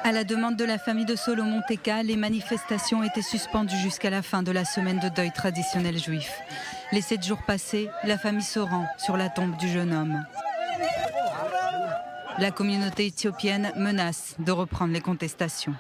À la demande de la famille de Solomon Teka, les manifestations étaient suspendues jusqu'à la fin de la semaine de deuil traditionnel juif. Les 7 jours passés, la famille se rend sur la tombe du jeune homme. La communauté éthiopienne menace de reprendre les contestations.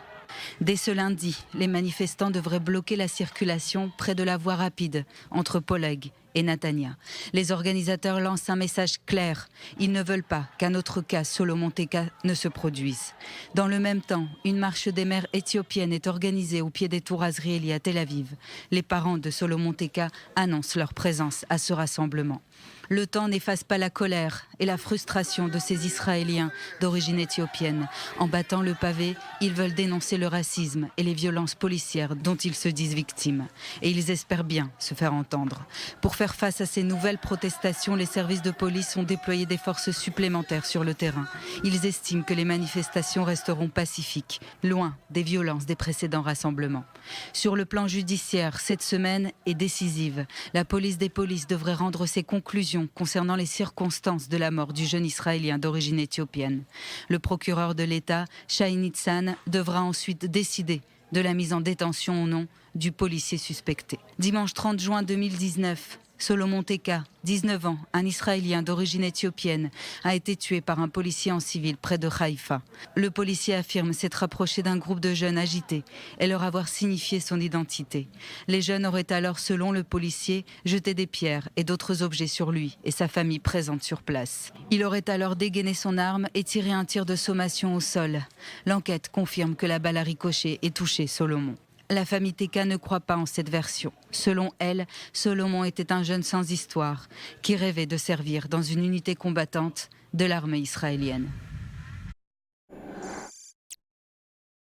Dès ce lundi, les manifestants devraient bloquer la circulation près de la voie rapide entre Poleg et Netanya. Les organisateurs lancent un message clair. Ils ne veulent pas qu'un autre cas Solomon Teka ne se produise. Dans le même temps, une marche des mères éthiopiennes est organisée au pied des tours Azrieli à Tel Aviv. Les parents de Solomon Teka annoncent leur présence à ce rassemblement. Le temps n'efface pas la colère et la frustration de ces Israéliens d'origine éthiopienne. En battant le pavé, ils veulent dénoncer le racisme et les violences policières dont ils se disent victimes. Et ils espèrent bien se faire entendre. Pour faire face à ces nouvelles protestations, les services de police ont déployé des forces supplémentaires sur le terrain. Ils estiment que les manifestations resteront pacifiques, loin des violences des précédents rassemblements. Sur le plan judiciaire, cette semaine est décisive. La police des polices devrait rendre ses conclusions concernant les circonstances de la mort du jeune Israélien d'origine éthiopienne. Le procureur de l'État, Shai Nitzan, devra ensuite décider de la mise en détention ou non du policier suspecté. Dimanche 30 juin 2019, Solomon Teka, 19 ans, un Israélien d'origine éthiopienne, a été tué par un policier en civil près de Haïfa. Le policier affirme s'être approché d'un groupe de jeunes agités et leur avoir signifié son identité. Les jeunes auraient alors, selon le policier, jeté des pierres et d'autres objets sur lui et sa famille présente sur place. Il aurait alors dégainé son arme et tiré un tir de sommation au sol. L'enquête confirme que la balle a ricoché et touché Solomon. La famille Teka ne croit pas en cette version. Selon elle, Solomon était un jeune sans histoire qui rêvait de servir dans une unité combattante de l'armée israélienne.